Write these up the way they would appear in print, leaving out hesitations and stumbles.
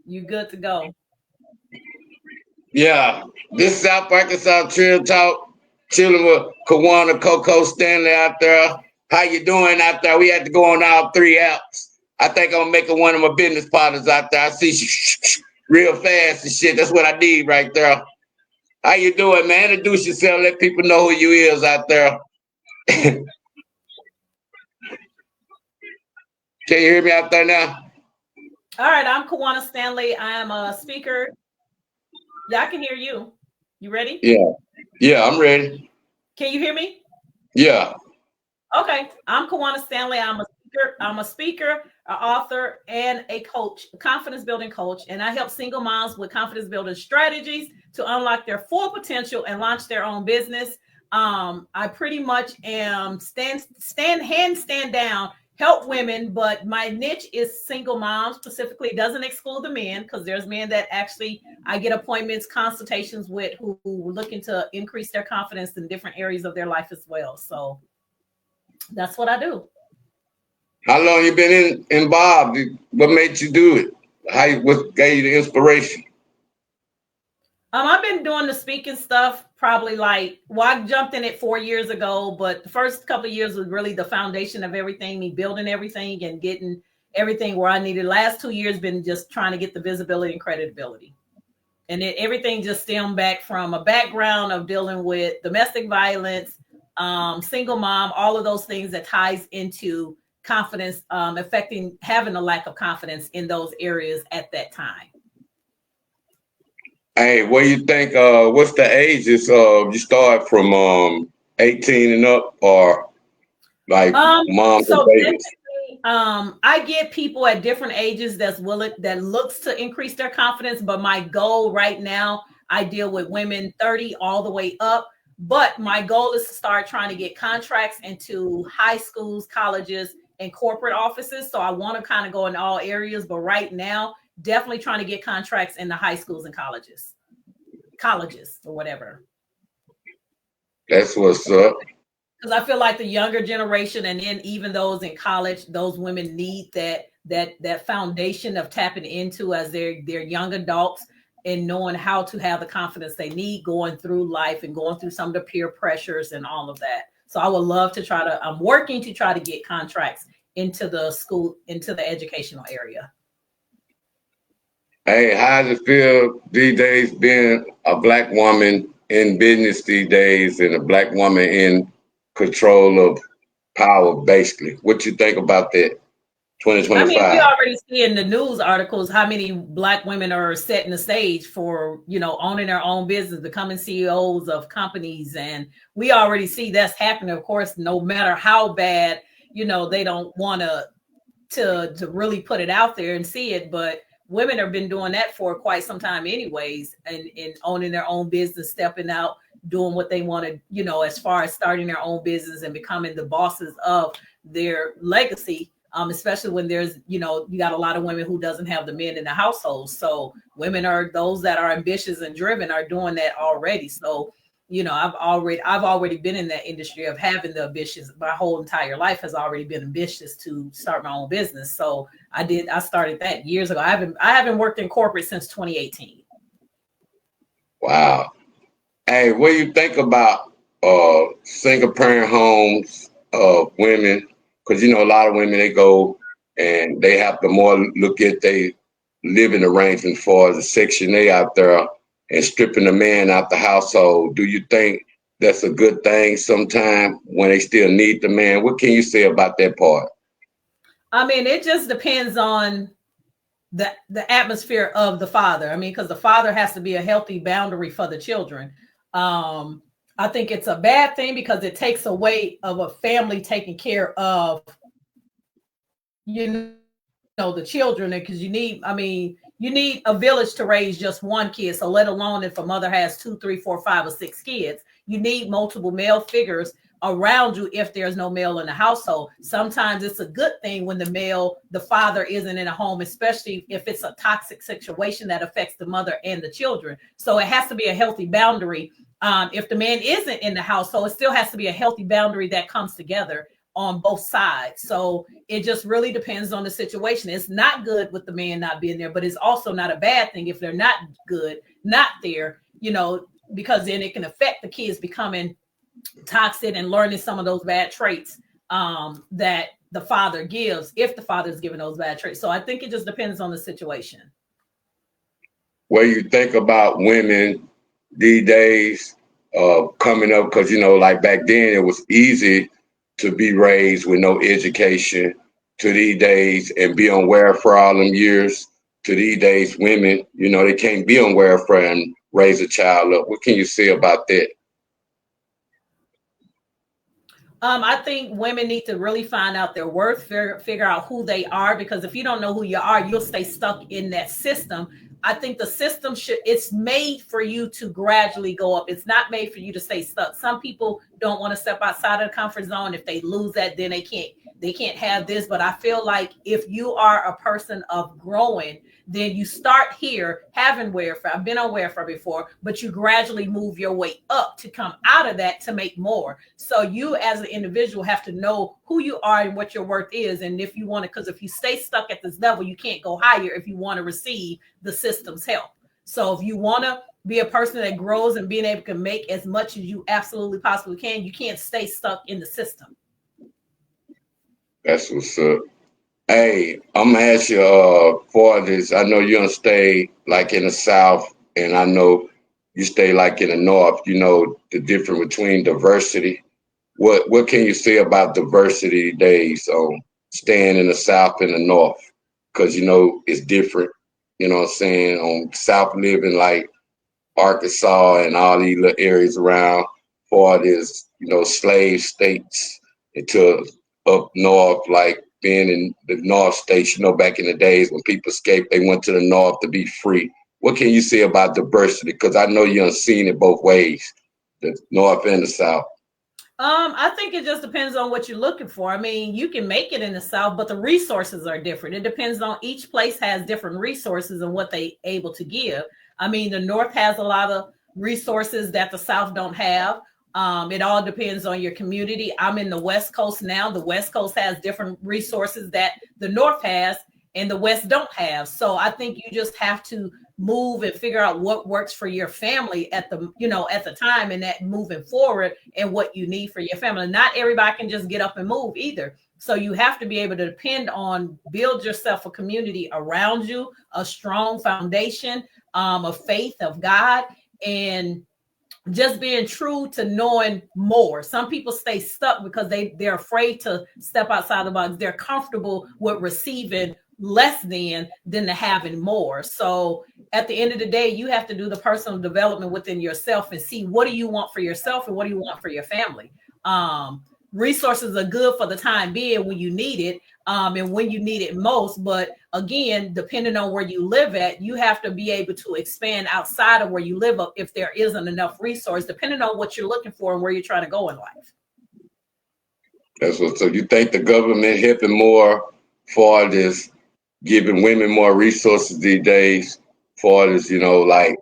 You good to go. Yeah, this is South Arkansas Trill Talk, chilling with Cowano Coco Stanley out there. How you doing out there? We had to go on all three apps. I think I'm making one of my business partners out there. I see real fast and shit. That's what I need right there. How you doing, man? Introduce yourself. Let people know who you is out there. Can you hear me out there now? All right, I'm Cowano Stanley. I am a speaker. Yeah, I can hear you. You ready? Yeah, I'm ready. Can you hear me? Yeah. Okay, I'm Cowano Stanley. I'm a speaker, an author, and a coach, a confidence building coach, and I help single moms with confidence building strategies to unlock their full potential and launch their own business. I pretty much am stand down, help women, but my niche is single moms specifically. It doesn't exclude the men because there's men that actually I get appointments, consultations with who are looking to increase their confidence in different areas of their life as well. So that's what I do. How long you been involved? What made you do it? What gave you the inspiration? I've been doing the speaking stuff probably I jumped in it 4 years ago, but the first couple of years was really the foundation of everything, me building everything and getting everything where I needed. Last 2 years been just trying to get the visibility and credibility. And everything just stemmed back from a background of dealing with domestic violence, single mom, all of those things that ties into confidence, having a lack of confidence in those areas at that time. Hey, what do you think? What's the ages? You start from 18 and up, or like moms and babies? I get people at different ages that looks to increase their confidence, but my goal right now, I deal with women 30 all the way up. But my goal is to start trying to get contracts into high schools, colleges, and corporate offices. So I want to kind of go in all areas, but right now, definitely trying to get contracts in the high schools and colleges or whatever. That's what's up. Because I feel like the younger generation, and then even those in college, those women need that foundation of tapping into as they're young adults and knowing how to have the confidence they need going through life and going through some of the peer pressures and all of that. So I would love to I'm working to try to get contracts into the school, into the educational area. Hey, how does it feel these days being a Black woman in business these days and a Black woman in control of power, basically? What you think about that? 2025. I mean, we already see in the news articles how many Black women are setting the stage for, owning their own business, becoming CEOs of companies. And we already see that's happening. Of course, no matter how bad, they don't want to really put it out there and see it. But women have been doing that for quite some time anyways, and owning their own business, stepping out, doing what they want to, as far as starting their own business and becoming the bosses of their legacy. Especially when there's, you got a lot of women who doesn't have the men in the household. So women are those that are ambitious and driven are doing that already. So, I've already been in that industry of having the ambitious. My whole entire life has already been ambitious to start my own business. So I started that years ago. I haven't worked in corporate since 2018. Wow. Hey, what do you think about single parent homes of women? Because a lot of women, they go and they have to more look at their living arrangement for the Section 8 out there and stripping the man out the household. Do you think that's a good thing sometime when they still need the man? What can you say about that part? I mean, it just depends on the atmosphere of the father. I mean, because the father has to be a healthy boundary for the children. I think it's a bad thing because it takes away of a family taking care of, the children, because you need a village to raise just one kid. So let alone if a mother has 2, 3, 4, 5, or 6 kids, you need multiple male figures around you if there's no male in the household. Sometimes it's a good thing when the father isn't in a home, especially if it's a toxic situation that affects the mother and the children. So it has to be a healthy boundary. If the man isn't in the household, it still has to be a healthy boundary that comes together on both sides. So it just really depends on the situation. It's not good with the man not being there, but it's also not a bad thing if they're not good, not there, because then it can affect the kids becoming toxic and learning some of those bad traits that the father gives, if the father is giving those bad traits. So I think it just depends on the situation. What you think about women these days coming up? Because, like back then, it was easy to be raised with no education, to these days and be on welfare all them years, to these days, women, they can't be on welfare and raise a child up. What can you say about that? I think women need to really find out their worth, figure out who they are, because if you don't know who you are, you'll stay stuck in that system. I think the system it's made for you to gradually go up. It's not made for you to stay stuck. Some people don't want to step outside of the comfort zone. If they lose that, then they can't have this. But I feel like if you are a person of growing, then you start here having welfare. I've been on welfare before, but you gradually move your way up to come out of that to make more. So you as an individual have to know who you are and what your worth is. And if you want to, because if you stay stuck at this level, you can't go higher if you want to receive the system's help. So if you want to be a person that grows and being able to make as much as you absolutely possibly can, you can't stay stuck in the system. That's what's up. Hey, I'm gonna ask you for this. I know you don't stay like in the South, and I know you stay like in the North. The difference between diversity. What can you say about diversity days on staying in the South and the North? Because it's different. You know what I'm saying? On South living like Arkansas and all these little areas around, for this slave states, into up north like being in the North states, back in the days when people escaped, they went to the North to be free. What can you say about diversity? Because I know you've seen it both ways, the North and the South. I think it just depends on what you're looking for. I mean, you can make it in the South, but the resources are different. It depends on each place has different resources and what they able to give. I mean, the North has a lot of resources that the South don't have. It all depends on your community. I'm in the West Coast now. The West Coast has different resources that the North has and the West don't have. So I think you just have to move and figure out what works for your family at the time, and that moving forward, and what you need for your family. Not everybody can just get up and move either. So you have to be able to depend on, build yourself a community around you, a strong foundation of faith of God, and just being true to knowing more. Some people stay stuck because they're afraid to step outside the box. They're comfortable with receiving less than to having more. So at the end of the day, you have to do the personal development within yourself and see what do you want for yourself and what do you want for your family. Resources are good for the time being when you need it, and when you need it most. But again, depending on where you live at, you have to be able to expand outside of where you live up if there isn't enough resource, depending on what you're looking for and where you're trying to go in life. That's what. So you think the government helping more for this, giving women more resources these days for this, like,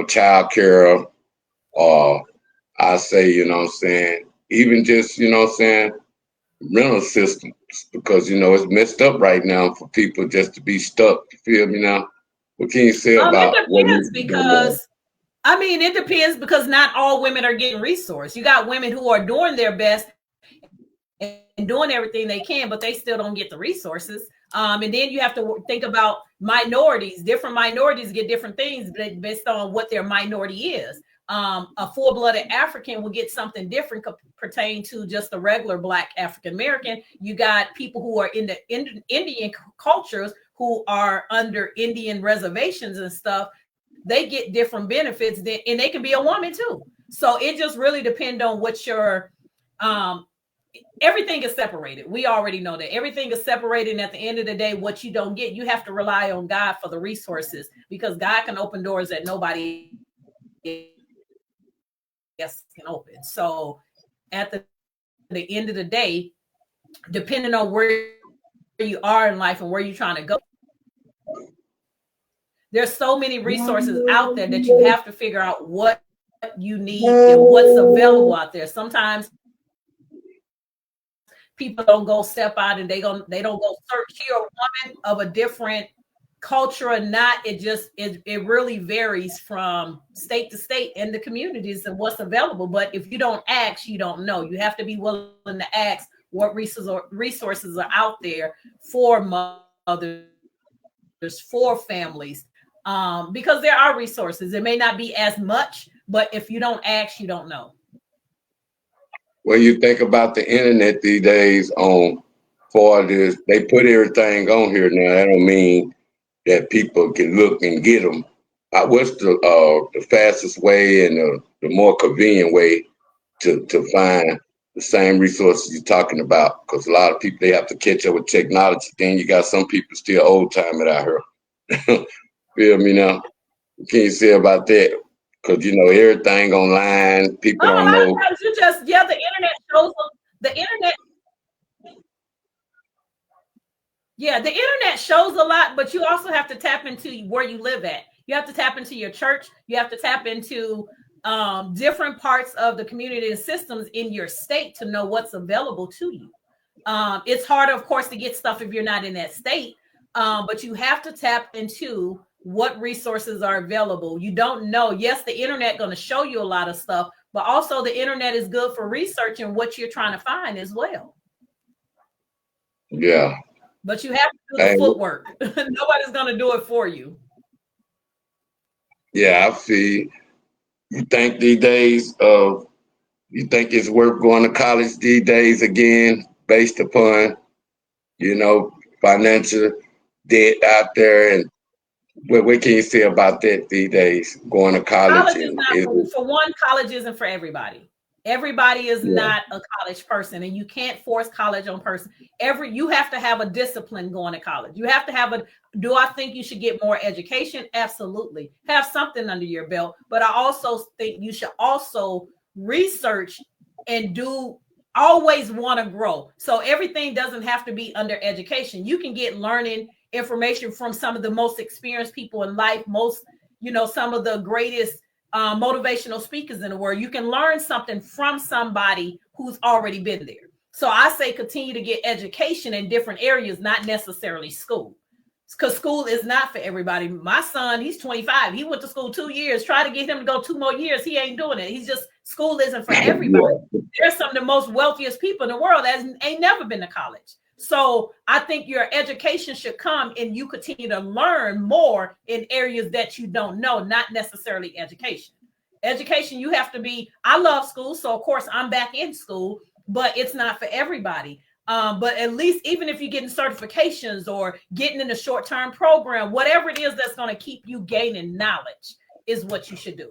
child care, or I say, what I'm saying, even just, what I'm saying, rental systems, because, it's messed up right now for people just to be stuck. You feel me now? What can you say about it depends because, it depends because not all women are getting resourced. You got women who are doing their best and doing everything they can, but they still don't get the resources. And then you have to think about minorities. Different minorities get different things based on what their minority is. A full-blooded African will get something different pertaining to just a regular Black African American. You got people who are in the Indian cultures who are under Indian reservations and stuff. They get different benefits, and they can be a woman too. So it just really depends on what your everything is separated. We already know that everything is separated. And at the end of the day, what you don't get, you have to rely on God for the resources, because God can open doors that nobody else can open. So at the end of the day, depending on where you are in life and where you're trying to go, there's so many resources out there that you have to figure out what you need and what's available out there. Sometimes People don't go step out and they don't go search here. A woman of a different culture or not, it really varies from state to state and the communities and what's available. But if you don't ask, you don't know. You have to be willing to ask what resources are out there for mothers, for families, because there are resources. It may not be as much, but if you don't ask, you don't know. When you think about the internet these days, for this, they put everything on here now. That don't mean that people can look and get them. What's the fastest way and the more convenient way to find the same resources you're talking about? Because a lot of people, they have to catch up with technology. Then you got some people still old timing out here. Feel me now? What can you say about that? Because you know everything online, people don't know. You just the internet shows the internet. Yeah, the internet shows a lot, but you also have to tap into where you live at. You have to tap into your church. You have to tap into different parts of the community and systems in your state to know what's available to you. It's harder, of course, to get stuff if you're not in that state, but you have to tap into what resources are available. You don't know. Yes, the internet going to show you a lot of stuff, but also the internet is good for researching what you're trying to find as well. Yeah. But you have to do the footwork. Nobody's going to do it for you. Yeah, I feel. You think these days, you think it's worth going to college these days again, based upon, you know, financial debt out there, and what can you say about that these days, going to college? College is not, for one, college isn't for everybody. Everybody is not a college person, and you can't force college on person. You have to have a discipline going to college. You have to have do I think you should get more education? Absolutely. Have something under your belt. But I also think you should also research and always want to grow. So everything doesn't have to be under education. You can get learning information from some of the most experienced people in life, some of the greatest motivational speakers in the world. You can learn something from somebody who's already been there. So I say continue to get education in different areas, not necessarily school, because school is not for everybody. My son, he's 25. He went to school 2 years. Try to get him to go 2 more years. He ain't doing it. School isn't for everybody. There's some of the most wealthiest people in the world that ain't never been to college. So I think your education should come and you continue to learn more in areas that you don't know, not necessarily education. Education, you have to I love school. So of course I'm back in school, but it's not for everybody. But at least even if you're getting certifications or getting in a short-term program, whatever it is that's going to keep you gaining knowledge is what you should do.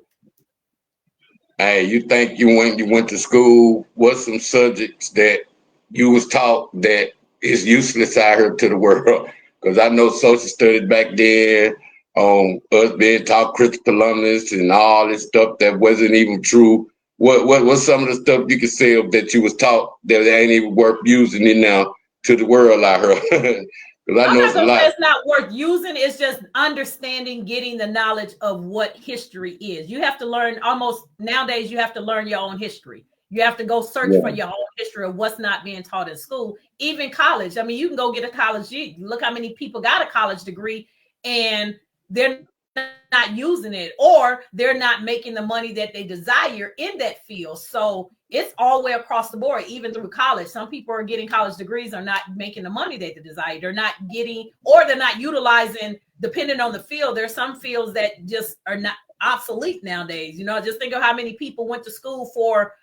Hey, you think you went to school, what's some subjects that you was taught that is useless out here to the world? Because I know social studies back then, us being taught Christopher Columbus and all this stuff that wasn't even true. What's some of the stuff you could say that you was taught that ain't even worth using it now to the world out here? Because I know it's a lot. It's not worth using. It's just understanding, getting the knowledge of what history is. You have to learn nowadays, you have to learn your own history. You have to go search for your own history of what's not being taught in school, even college. I mean, you can go get a college. Look how many people got a college degree and they're not using it, or they're not making the money that they desire in that field. So it's all the way across the board, even through college. Some people are getting college degrees, are not making the money that they desire. They're not getting, or they're not utilizing, depending on the field. There's some fields that just are not obsolete nowadays. Just think of how many people went to school for,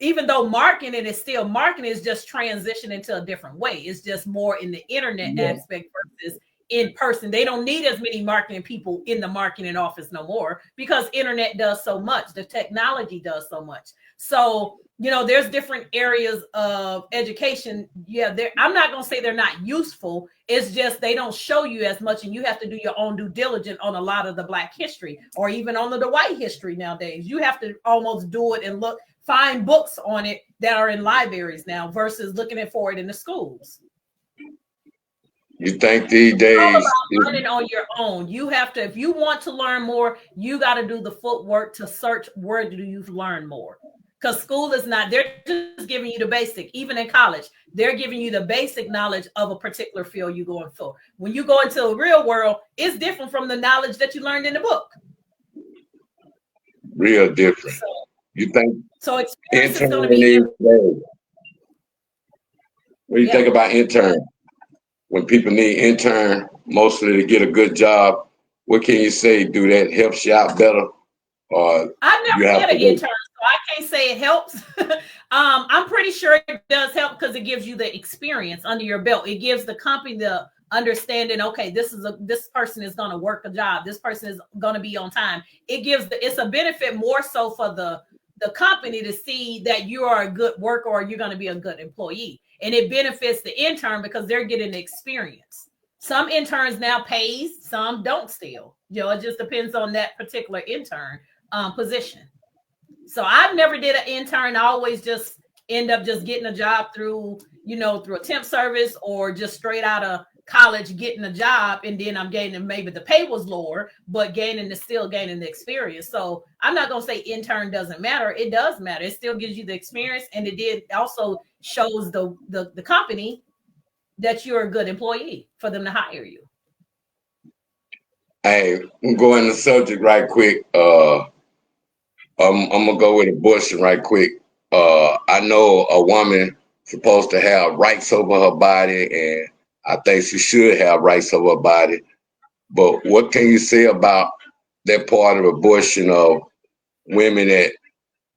even though marketing is still marketing, is just transitioning into a different way. It's just more in the internet aspect versus in person. They don't need as many marketing people in the marketing office no more because internet does so much. The technology does so much. So, there's different areas of education. Yeah, I'm not going to say they're not useful. It's just they don't show you as much, and you have to do your own due diligence on a lot of the Black history or even on the white history nowadays. You have to almost do it and find books on it that are in libraries now versus looking for it in the schools. You think these days it's all about learning on your own. You have to, if you want to learn more, you got to do the footwork to search where do you learn more. Because school is not, they're just giving you the basic. Even in college, they're giving you the basic knowledge of a particular field you're going for. When you go into the real world, it's different from the knowledge that you learned in the book. Real different. So, You think so experience is intern going to be these everything. days? What do you Yeah. think about intern? When people need intern, mostly to get a good job, what can you say? Do that helps you out better, or I've you never have had to an wait? intern, so I can't say it helps. I'm pretty sure it does help because it gives you the experience under your belt. It gives the company the understanding. Okay, this person is going to work a job. This person is going to be on time. It's a benefit more so for the company to see that you are a good worker or you're going to be a good employee, and it benefits the intern because they're getting experience. Some interns now pays, some don't still. It just depends on that particular intern position. So I've never did an intern. I always just end up just getting a job through a temp service or just straight out of college getting a job, and then I'm gaining, maybe the pay was lower, but still gaining the experience. So I'm not gonna say intern doesn't matter. It does matter. It still gives you the experience, and it also shows the company that you're a good employee for them to hire you. Hey, I'm going the subject right quick. I'm gonna go with abortion right quick. I know a woman supposed to have rights over her body, and I think she should have rights over her body. But what can you say about that part of abortion of women that,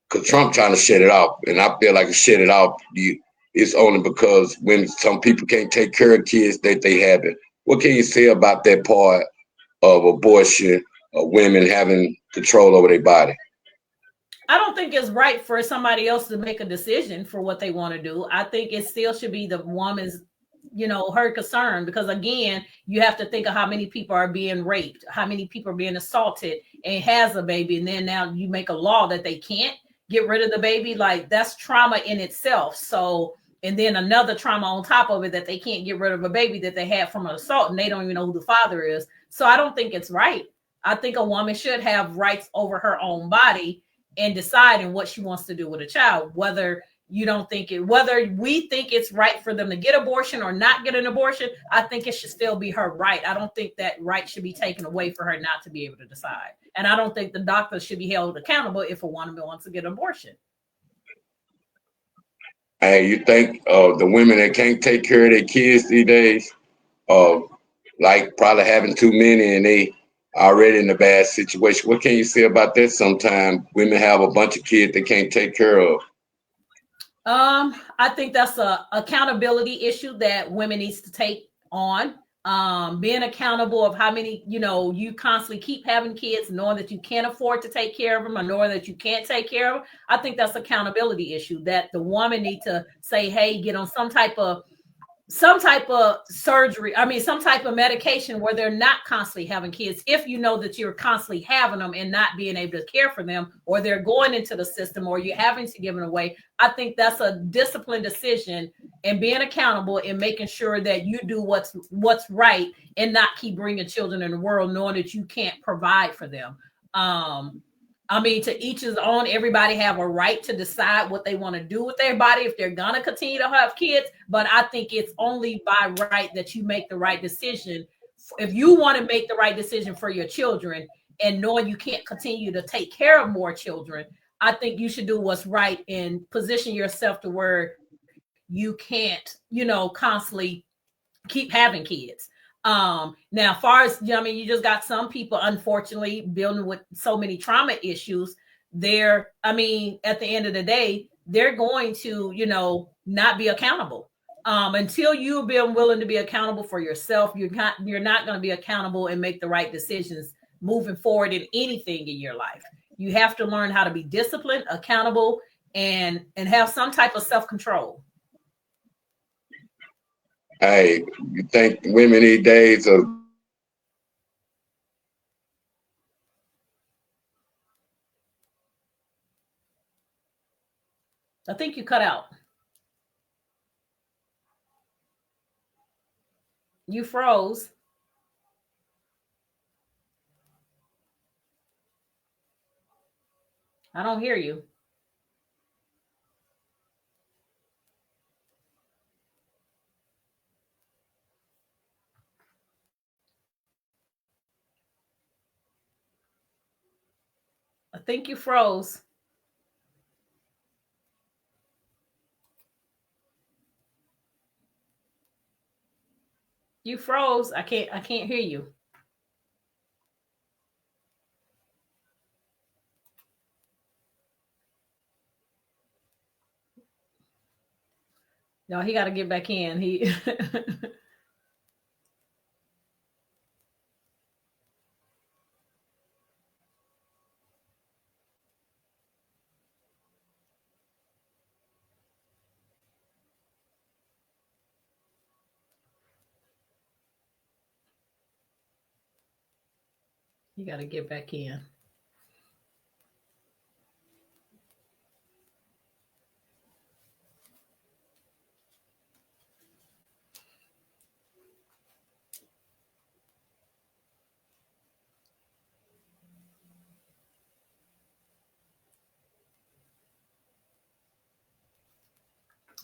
because Trump trying to shut it off, and I feel like to shut it off, it's only because when some people can't take care of kids that they have it. What can you say about that part of abortion, of women having control over their body? I don't think it's right for somebody else to make a decision for what they want to do. I think it still should be the woman's, her concern, because again, you have to think of how many people are being raped, how many people are being assaulted and has a baby. And then now you make a law that they can't get rid of the baby. Like, that's trauma in itself. So, and then another trauma on top of it, that they can't get rid of a baby that they had from an assault and they don't even know who the father is. So I don't think it's right. I think a woman should have rights over her own body and deciding what she wants to do with a child, whether whether we think it's right for them to get abortion or not get an abortion. I think it should still be her right. I don't think that right should be taken away for her not to be able to decide. And I don't think the doctor should be held accountable if a woman wants to get an abortion. Hey, you think the women that can't take care of their kids these days, uh, like probably having too many and they already in a bad situation. What can you say about that? Sometimes women have a bunch of kids they can't take care of. I think that's a accountability issue that women needs to take on. Being accountable of how many, you constantly keep having kids, knowing that you can't afford to take care of them or knowing that you can't take care of them. I think that's accountability issue that the woman need to say, hey, get on some type of surgery, some type of medication where they're not constantly having kids. If you know that you're constantly having them and not being able to care for them, or they're going into the system, or you're having to give them away, I think that's a disciplined decision, and being accountable and making sure that you do what's right and not keep bringing children in the world knowing that you can't provide for them. To each his own. Everybody have a right to decide what they want to do with their body if they're gonna continue to have kids. But I think it's only by right that you make the right decision. If you want to make the right decision for your children and knowing you can't continue to take care of more children, I think you should do what's right and position yourself to where you can't, constantly keep having kids. Now, as far as you just got some people, unfortunately, building with so many trauma issues. At the end of the day, they're going to, not be accountable. Until you've been willing to be accountable for yourself, you're not going to be accountable and make the right decisions moving forward in anything in your life. You have to learn how to be disciplined, accountable, and have some type of self-control. Hey, you think women these days are I think you cut out. You froze. I don't hear you. I think you froze. You froze. I can't hear you. No, he got to get back in. He he got to get back in.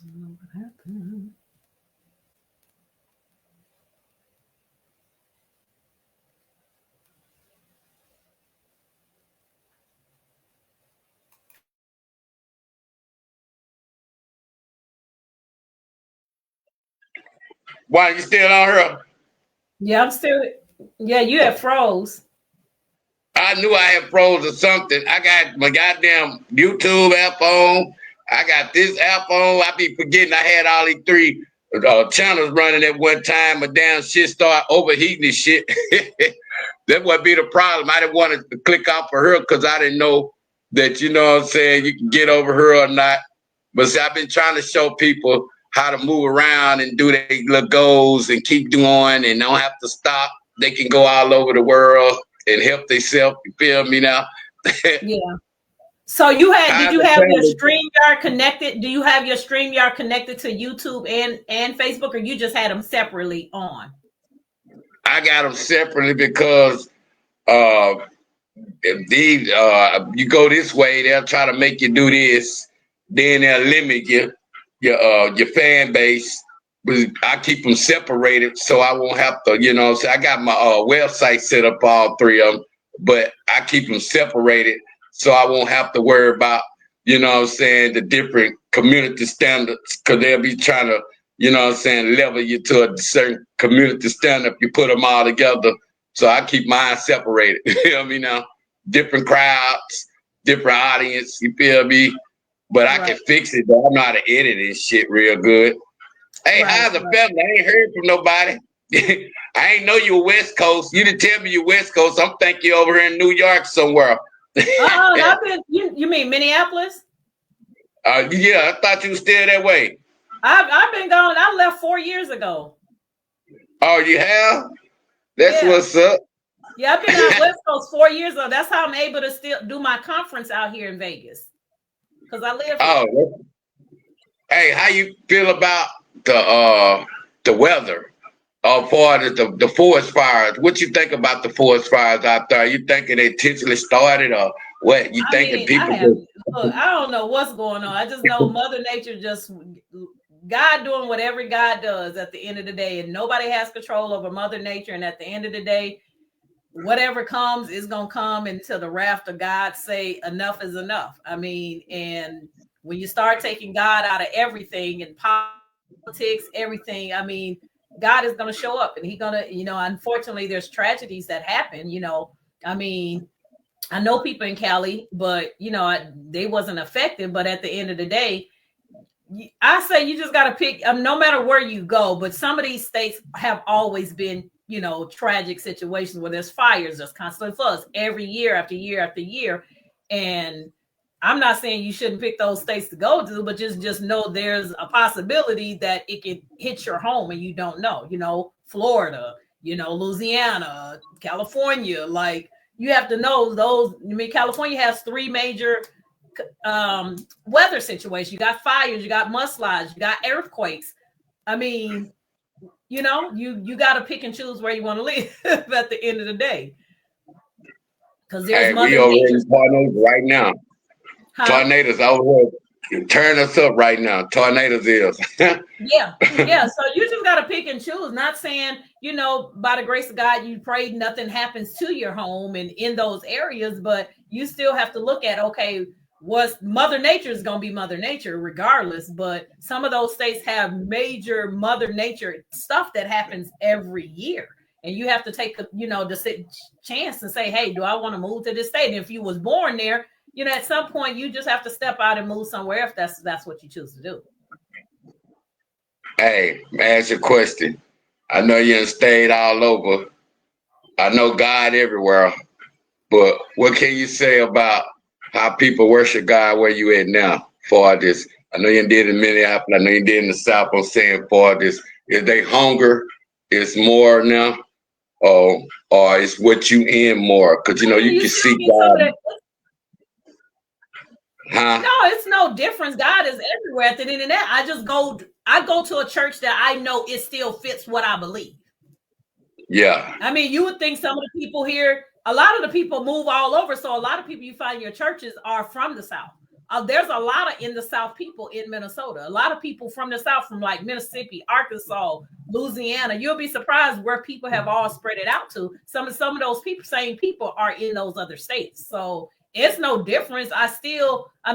I don't know what happened. Why you still on her? Yeah, I'm still. Yeah, you had froze. I knew I had froze or something. I got my goddamn YouTube app on. I got this app on. I be forgetting I had all these three channels running at one time. My damn shit start overheating this shit. That would be the problem. I didn't want to click off for her because I didn't know that, you know what I'm saying, you can get over her or not. But see, I've been trying to show people how to move around and do their little goals and keep doing and don't have to stop. They can go all over the world and help themselves. You feel me now? Yeah. So you had? Did How's you the have your family? StreamYard connected? Do you have your StreamYard connected to YouTube and Facebook, or you just had them separately on? I got them separately because uh, if these you go this way, they'll try to make you do this. Then they'll limit your fan base. But I keep them separated so I won't have to, you know. So I got my website set up, all three of them, but I keep them separated so I won't have to worry about, you know what I'm saying, the different community standards because they'll be trying to, you know what I'm saying, level you to a certain community standard if you put them all together. So I keep mine separated. You feel me now? Different crowds, different audience. You feel me? But I can Right. fix it though. I know how to edit this shit real good. Hey, Right. how's the Right. family? I ain't heard from nobody. I ain't know you were West Coast. You didn't tell me you're West Coast. I'm thinking you over here in New York somewhere. I've been. You mean Minneapolis? Yeah, I thought you was still that way. I've been gone. I left 4 years ago. Oh, you have? That's Yeah. what's up. Yeah, I've been out West Coast 4 years ago. That's how I'm able to still do my conference out here in Vegas because I live here. Oh, hey, how you feel about the weather? For the forest fires. What you think about the forest fires out there? You thinking they intentionally started or what? You I thinking mean, people just look, I don't know what's going on. I just know Mother Nature just God doing whatever God does at the end of the day, and nobody has control over Mother Nature. And at the end of the day, whatever comes is gonna come until the wrath of God say enough is enough. I mean, and when you start taking God out of everything and politics, everything, I mean, God is gonna show up and He's gonna, unfortunately, there's tragedies that happen. I mean, I know people in Cali, but they wasn't affected. But at the end of the day, I say you just got to pick. No matter where you go, but some of these states have always been, tragic situations where there's fires, there's constant floods every year after year after year. And I'm not saying you shouldn't pick those states to go to, but just know there's a possibility that it could hit your home and you don't know. Florida, Louisiana, California, like. You have to know those. I mean, California has three major weather situations. You got fires, you got mudslides, you got earthquakes. I mean, you got to pick and choose where you want to live at the end of the day, because there's hey, we Mother over here Nature. in tornadoes right now. Huh? Tornadoes over here. Turn us up right now. Tornadoes is. Yeah. So you just got to pick and choose. Not saying, by the grace of God, you prayed nothing happens to your home and in those areas, but you still have to look at, okay, Mother Nature is going to be Mother Nature regardless. But some of those states have major Mother Nature stuff that happens every year. And you have to take, the chance and say, hey, do I want to move to this state? And if you was born there, at some point you just have to step out and move somewhere if that's what you choose to do. Hey, ask you a question. I know you done stayed all over. I know God everywhere, but what can you say about how people worship God where you at now for this? I know you did in Minneapolis. I know you did in the South. I'm saying for this, is they hunger is more now, or it's what you in more? Because you can see God. Huh? No, it's no difference. God is everywhere at the end of that. I go to a church that I know it still fits what I believe. Yeah. I mean, you would think some of the people here, a lot of the people move all over. So a lot of people you find in your churches are from the South. There's a lot of in the South people in Minnesota. A lot of people from the South, from like Mississippi, Arkansas, Louisiana. You'll be surprised where people have all spread it out to. Some of those same people are in those other states. So it's no difference.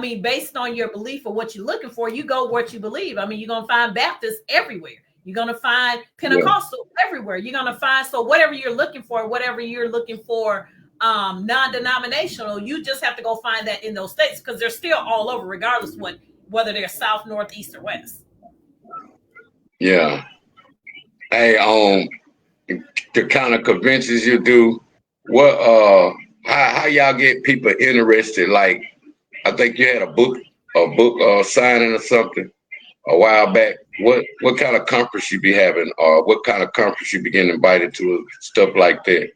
Based on your belief of what you're looking for, you go what you believe. I mean, you're going to find Baptists everywhere. You're going to find Pentecostal everywhere. You're going to find, so whatever you're looking for, non-denominational, you just have to go find that in those states because they're still all over, regardless whether they're South, North, East, or West. Yeah. Hey, the kind of conventions you do, what how y'all get people interested? Like, I think you had a book signing or something a while back. What kind of conference you be having, or what kind of conference you be getting invited to, stuff like that?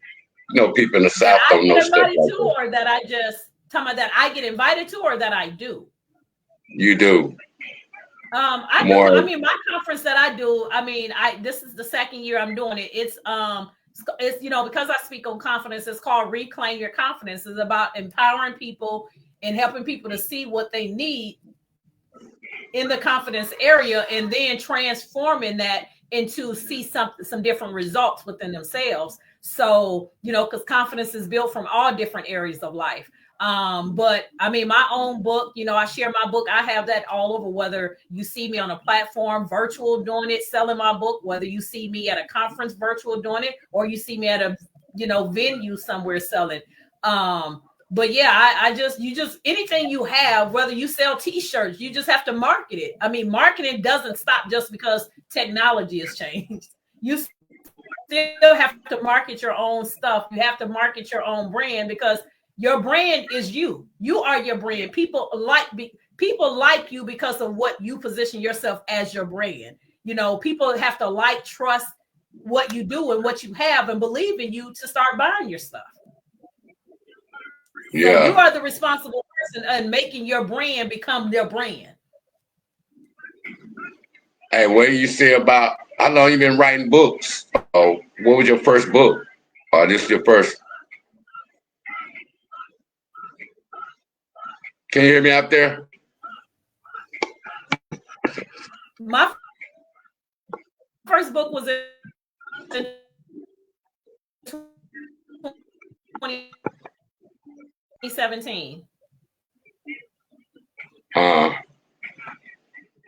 People in the South don't know stuff like that. Or that I just talking about that I get invited to, or that I do. You do. I do. I mean, my conference that I do. I mean, this is the second year I'm doing it. It's because I speak on confidence. It's called Reclaim Your Confidence. It's about empowering people and helping people to see what they need in the confidence area, and then transforming that into see some different results within themselves. So, because confidence is built from all different areas of life. But I mean, my own book, I share my book. I have that all over, whether you see me on a platform, virtual doing it, selling my book, whether you see me at a conference, virtual doing it, or you see me at a, venue somewhere selling. But yeah, you just anything you have, whether you sell t-shirts, you just have to market it. I mean, marketing doesn't stop just because technology has changed. You still have to market your own stuff. You have to market your own brand, because your brand is you. You are your brand. People like you because of what you position yourself as your brand. People have to trust what you do and what you have, and believe in you to start buying your stuff. Yeah. So you are the responsible person in making your brand become their brand. Hey, what do you say about how long you been writing books? Oh, what was your first book? Or this is your first? Can you hear me out there? My first book was in 2017. Can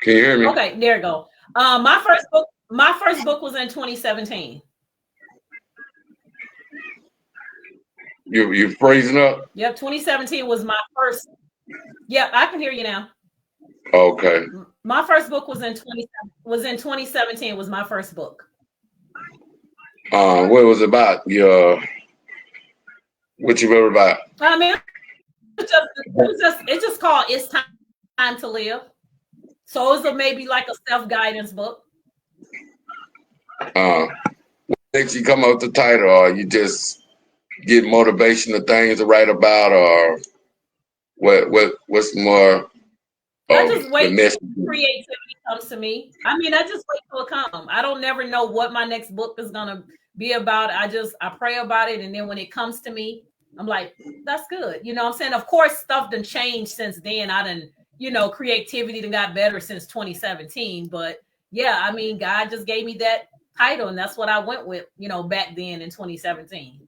you hear me? Okay, there you go. My first book was in 2017. You freezing up? Yep, 2017 was my first. Yep, I can hear you now. Okay. My first book was in 2017. Was my first book. What was it about? What you wrote about? I mean, it's just called "It's Time to Live." So it's maybe like a self-guidance book. What makes you come up with the title, or you just get motivational things to write about, or what's more? I just wait till creativity comes to me. I mean, I just wait till it comes. I don't never know what my next book is gonna be about. I pray about it, and then when it comes to me, I'm like, that's good. You know what I'm saying? Of course, stuff done changed since then. I done, creativity that got better since 2017. But yeah, I mean, God just gave me that title, and that's what I went with, back then in 2017.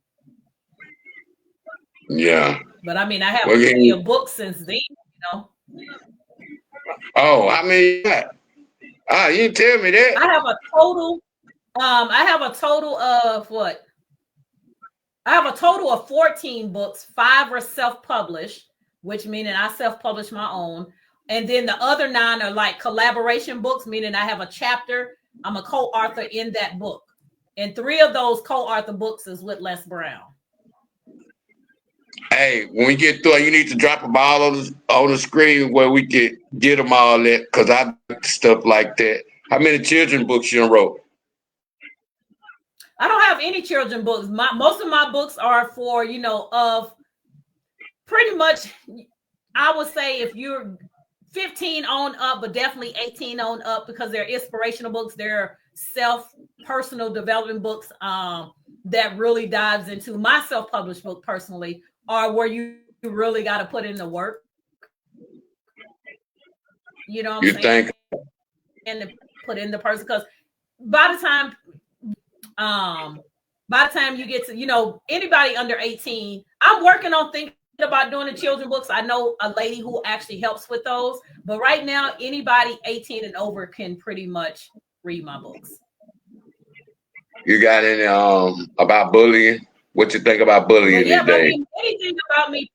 Yeah. But I mean, I have plenty of books since then. Oh, I mean, you didn't tell me that. I have a total of what? I have a total of 14 books. 5 are self-published, which meaning I self-publish my own. And then the other 9 are like collaboration books, meaning I have a chapter. I'm a co-author in that book. And 3 of those co-author books is with Les Brown. Hey, when we get through, you need to drop them all on the screen where we can get them all that, because I like stuff like that. How many children books you wrote? I don't have any children books. Most of my books are for, of pretty much, I would say if you're 15 on up, but definitely 18 on up, because they're inspirational books. They're personal development books that really dives into my self-published book personally, are where you really got to put in the work. You know what I'm saying? And put in the person, because by the time you get to, anybody under 18, I'm working on thinking about doing the children books. I know a lady who actually helps with those, but right now anybody 18 and over can pretty much read my books. You got any about bullying? What you think about bullying these days? I mean, anything about me.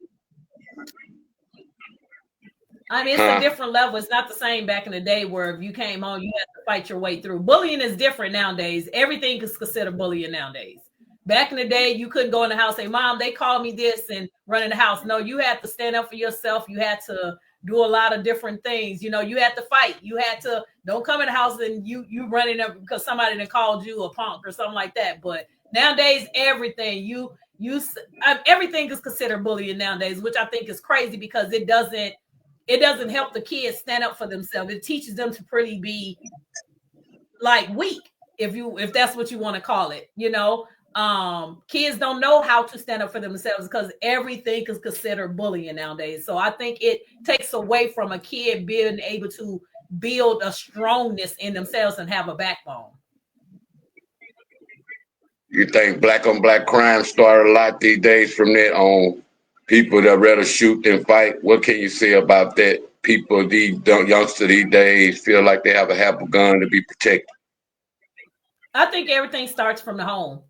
I mean, it's a different level. It's not the same back in the day where if you came on, you had to fight your way through. Bullying is different nowadays. Everything is considered bullying nowadays. Back in the day, you couldn't go in the house and say, Mom, they called me this, and run in the house. No, you had to stand up for yourself. You had to do a lot of different things. You had to fight. You had to, don't come in the house and you running up because somebody done called you a punk or something like that. But nowadays, everything everything is considered bullying nowadays, which I think is crazy, because it doesn't help the kids stand up for themselves. It teaches them to pretty be like weak, if that's what you want to call it. Kids don't know how to stand up for themselves because everything is considered bullying nowadays. So I think it takes away from a kid being able to build a strongness in themselves and have a backbone. You think black on black crime started a lot these days from that on people that rather shoot than fight? What can you say about that? People, these youngsters these days feel like they have a gun to be protected. I think everything starts from the home.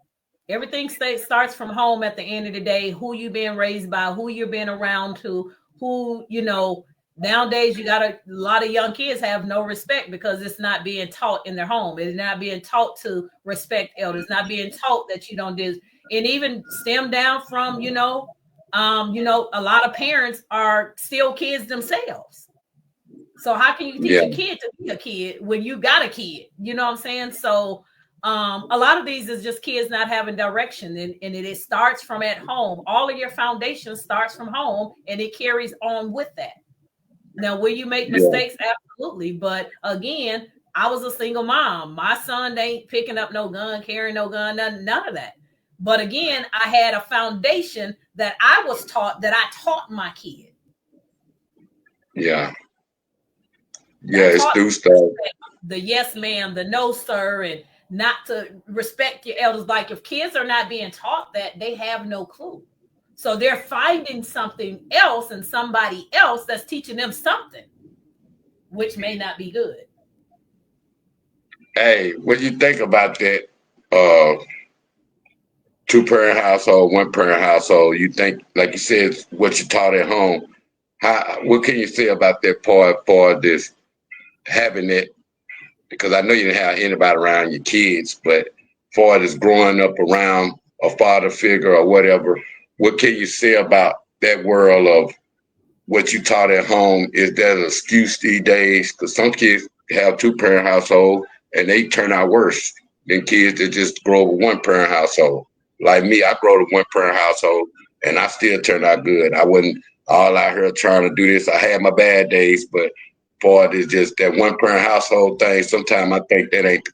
Everything starts from home at the end of the day. Who you being raised by, who you're being around to, who, nowadays you got a lot of young kids have no respect because it's not being taught in their home. It's not being taught to respect elders, not being taught that you don't do, and even stem down from, a lot of parents are still kids themselves. So how can you teach a kid to be a kid when you got a kid? You know what I'm saying? So a lot of these is just kids not having direction, and it starts from at home. All of your foundation starts from home, and it carries on with that. Now, will you make mistakes? Absolutely. But again, I was a single mom. My son ain't picking up no gun, carrying no gun, none of that. But again, I had a foundation that I was taught, that I taught my kid. Yeah. Yeah, it's through stuff. The yes, ma'am, the no, sir, and not to respect your elders. Like, if kids are not being taught that, they have no clue. So they're finding something else and somebody else that's teaching them something, which may not be good. Hey, what do you think about that? 2-parent household, 1-parent household. You think, like you said, what you taught at home. What can you say about that part for this having it? Because I know you didn't have anybody around your kids, but for this growing up around a father figure or whatever, what can you say about that world of what you taught at home? Is that an excuse these days? Because some kids have 2-parent household and they turn out worse than kids that just grow up with 1-parent household. Like me, I grew up with 1-parent household and I still turned out good. I wasn't all out here trying to do this. I had my bad days, but for it is just that 1-parent household thing. Sometimes I think that ain't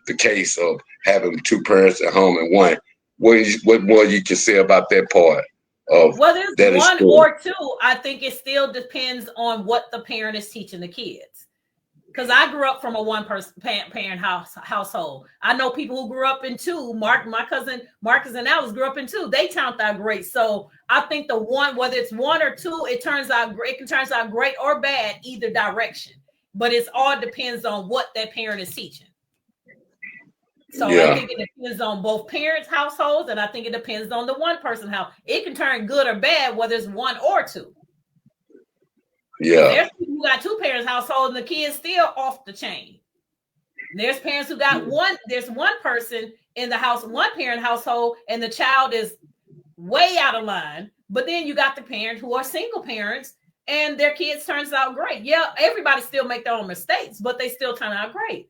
the case of having 2 parents at home and one. What more you can say about that part? of whether it's that one experience? or two, I think it still depends on what the parent is teaching the kids. Because I grew up from a one-person parent household. I know people who grew up in two. My cousin Marcus and Alice grew up in two. They turned out great. So I think the one, whether it's one or two, it turns out great. It can turn out great or bad either direction. But it all depends on what that parent is teaching. So I think it depends on both parents' households, and I think it depends on the one person house. It can turn good or bad, whether it's one or two. Yeah. There's people who got two parents household and the kids still off the chain. There's parents who got one. There's one person in the house, one parent household, and the child is way out of line. But then you got the parents who are single parents, and their kids turns out great. Yeah, everybody still make their own mistakes, but they still turn out great.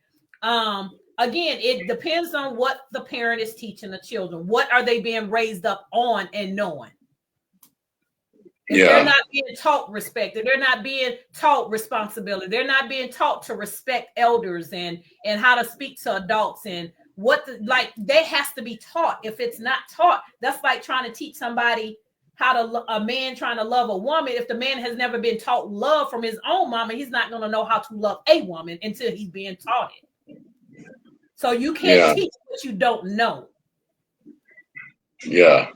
Again, it depends on what the parent is teaching the children. What are they being raised up on and knowing? If they're not being taught respect, if they're not being taught responsibility, they're not being taught to respect elders and how to speak to adults and they has to be taught. If it's not taught, that's like trying to teach somebody a man trying to love a woman. If the man has never been taught love from his own mama, he's not going to know how to love a woman until he's being taught it. So you can't teach what you don't know. Yeah.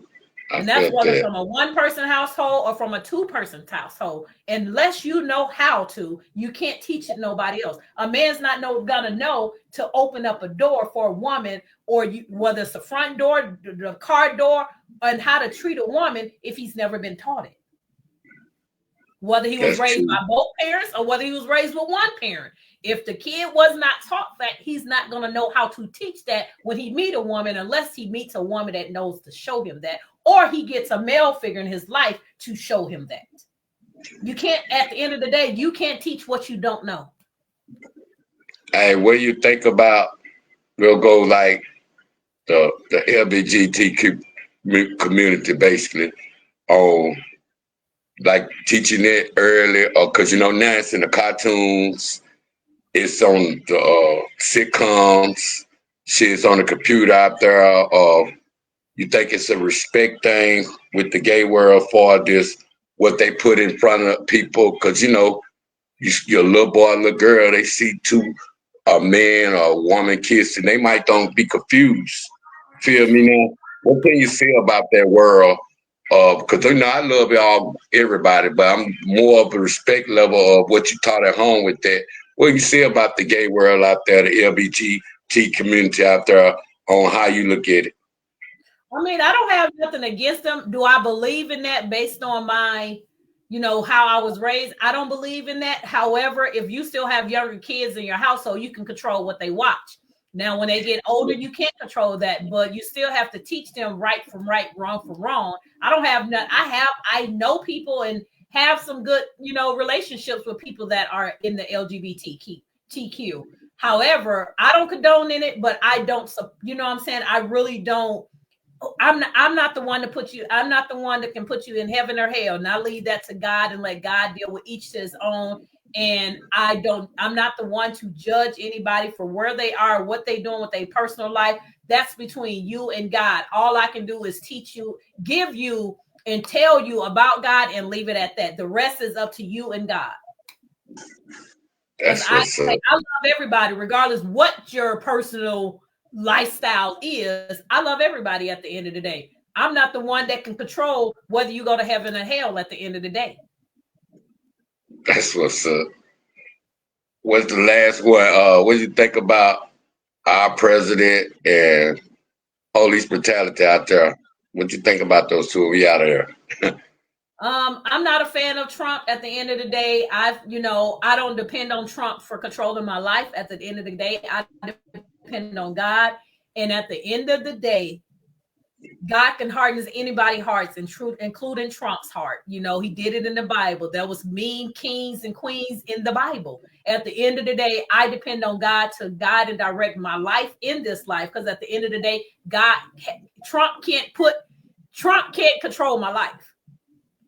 And that's whether from a one-person household or from a two-person household. Unless you know how to, you can't teach it nobody else. A man's not gonna know to open up a door for a woman, or whether it's the front door, the car door, and how to treat a woman if he's never been taught it. Whether he was raised by both parents or whether he was raised with one parent. If the kid was not taught that, he's not going to know how to teach that when he meet a woman, unless he meets a woman that knows to show him that, or he gets a male figure in his life to show him that. You can't, at the end of the day, you can't teach what you don't know. Hey, what do you think about, we'll go like the LGBTQ community basically on like teaching it early, or because now it's in the cartoons, it's on the sitcoms, shit's on the computer out there. You think it's a respect thing with the gay world for this, what they put in front of people? Because your little boy, little girl, they see a man or a woman kissing, they might don't be confused. Feel me now? What can you say about that world? Because I love everybody, but I'm more of a respect level of what you taught at home with that. What do you say about the gay world out there, the LGBT community out there, on how you look at it? I mean, I don't have nothing against them. Do I believe in that based on my, how I was raised? I don't believe in that. However, if you still have younger kids in your household, you can control what they watch. Now, when they get older, you can't control that, but you still have to teach them right from right, wrong from wrong. I don't have none. I know people and have some good, relationships with people that are in the LGBTQ. However, I don't condone in it, but I don't, what I'm saying? I really don't. I'm not the one to put you. I'm not the one that can put you in heaven or hell. And I leave that to God and let God deal with each to his own. And I'm not the one to judge anybody for where they are, what they're doing with their personal life. That's between you and God. All I can do is teach you, give you, and tell you about God and leave it at that. The rest is up to you and God. I love everybody, regardless what your personal lifestyle is. I love everybody at the end of the day. I'm not the one that can control whether you go to heaven or hell at the end of the day. That's what's up. What's the last one? What do you think about our president and police brutality out there? What do you think about those two? We out of here. I'm not a fan of Trump at the end of the day. I don't depend on Trump for controlling my life. At the end of the day, I depend on God. And at the end of the day, God can harden anybody's hearts, including Trump's heart. He did it in the Bible. There was mean kings and queens in the Bible. At the end of the day, I depend on God to guide and direct my life in this life. Because at the end of the day, Trump can't control my life.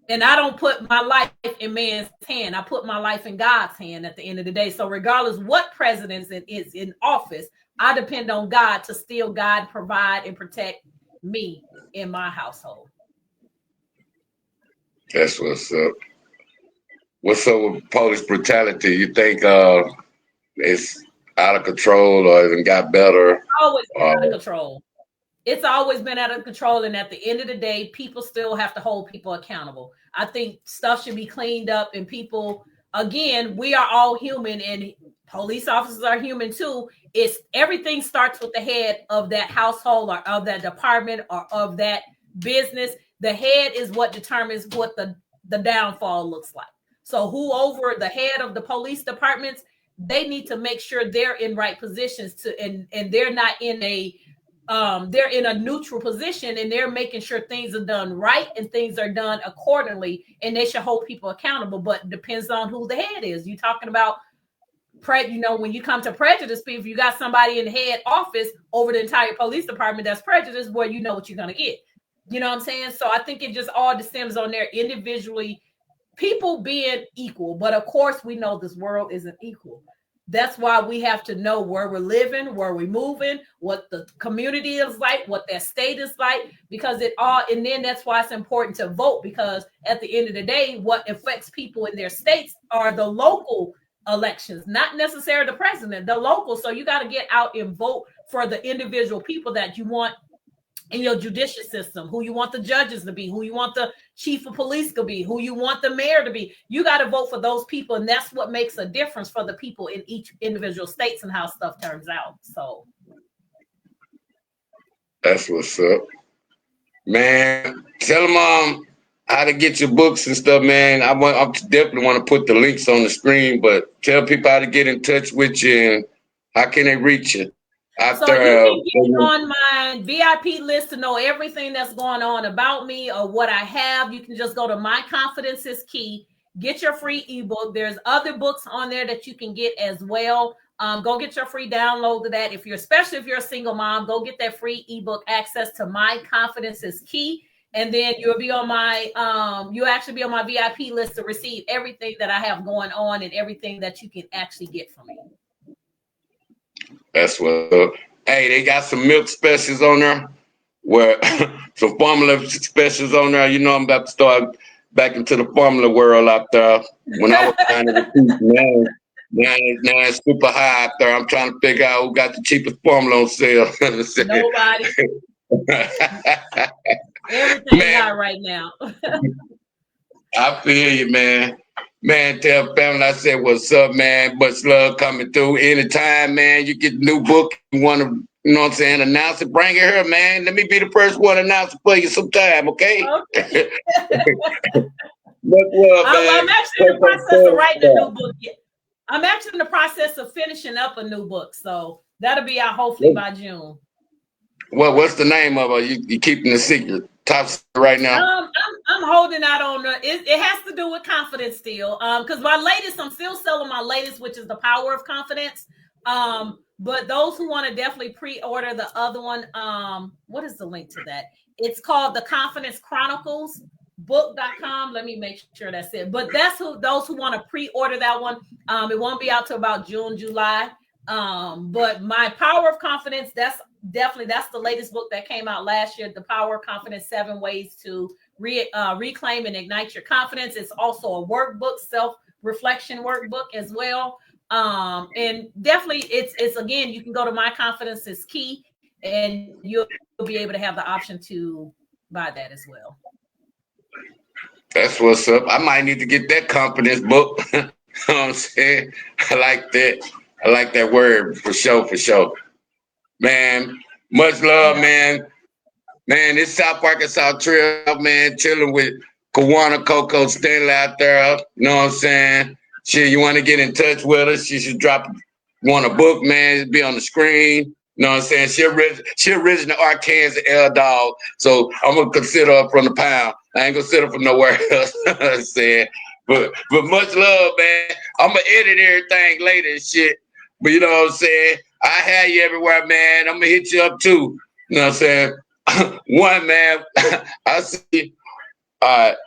And I don't put my life in man's hand. I put my life in God's hand at the end of the day. So regardless what president is in office, I depend on God to still guide, provide, and protect me in my household. That's what's up. What's up with police brutality? You think it's out of control or even got better? Always been out of control. It's always been out of control, and at the end of the day, people still have to hold people accountable. I think stuff should be cleaned up, and people, again, we are all human, and police officers are human too. It's everything starts with the head of that household or of that department or of that business. The head is what determines what the downfall looks like. So who over the head of the police departments, they need to make sure they're in right positions to and they're not in a they're in a neutral position, and they're making sure things are done right and things are done accordingly, and they should hold people accountable. But it depends on who the head is. You're talking about when you come to prejudice, if you got somebody in the head office over the entire police department that's prejudiced, well, you know what you're going to get. You know what I'm saying? So I think it just all stems on their individually, people being equal. But of course, we know this world isn't equal. That's why we have to know where we're living, where we're moving, what the community is like, what their state is like, because and then that's why it's important to vote, because at the end of the day, what affects people in their states are the local elections, not necessarily the president, the local. So you got to get out and vote for the individual people that you want in your judicial system, who you want the judges to be, who you want the chief of police to be, who you want the mayor to be. You got to vote for those people, and that's what makes a difference for the people in each individual states and how stuff turns out. So that's what's up, man. Tell them how to get your books and stuff, man. I definitely want to put the links on the screen, but tell people how to get in touch with you and how can they reach you. So you can get on my VIP list to know everything that's going on about me or what I have. You can just go to My Confidence is Key, get your free ebook. There's other books on there that you can get as well. Go get your free download of that. Especially if you're a single mom, go get that free ebook access to My Confidence is Key. And then you'll actually be on my VIP list to receive everything that I have going on and everything that you can actually get from me. That's what's up. Hey, they got some milk specials on there, where some formula specials on there. You know, I'm about to start back into the formula world out there. When I was trying to recruit, now it's super high out there. I'm trying to figure out who got the cheapest formula on sale. Nobody. Everything's high right now. I feel you, man. Man, tell family I said what's up, man. Much love coming through. Anytime, man, you get a new book, you want to, you know what I'm saying, announce it, bring it here, man. Let me be the first one to announce it for you sometime, okay? Much love, man. I'm actually in the process of writing a new book. I'm actually in the process of finishing up a new book, so that'll be out hopefully by June. Well, what's the name of it? You keeping the secret top right now? I'm holding out on it has to do with confidence still. Because my latest, I'm still selling my latest, which is The Power of Confidence. But those who want to definitely pre-order the other one, what is the link to that? It's called The Confidence Chronicles. Book.com. Let me make sure that's it. But that's those who want to pre-order that one. It won't be out till about June, July. But My Power of Confidence, that's the latest book that came out last year. The Power of Confidence: 7 Ways to Reclaim and Ignite Your Confidence. It's also a workbook, self-reflection workbook as well. And definitely it's again, you can go to My Confidence is Key, and you'll be able to have the option to buy that as well. That's what's up. I might need to get that confidence book. You know what I'm saying? I like that. I like that word for sure, for sure. Man, much love, man. Man, it's South Arkansas Trill, man, chilling with Cowano Coco Stanley out there. You know what I'm saying? Shit, you want to get in touch with us, she should want a book, man, it'll be on the screen. You know what I'm saying? She original Arkansas L Dog, so I'm going to consider her from the pound. I ain't going to consider her from nowhere else. You know what I'm saying? But much love, man. I'm going to edit everything later and shit. But you know what I'm saying? I have you everywhere, man. I'm going to hit you up too. You know what I'm saying? One, man, I see. All right.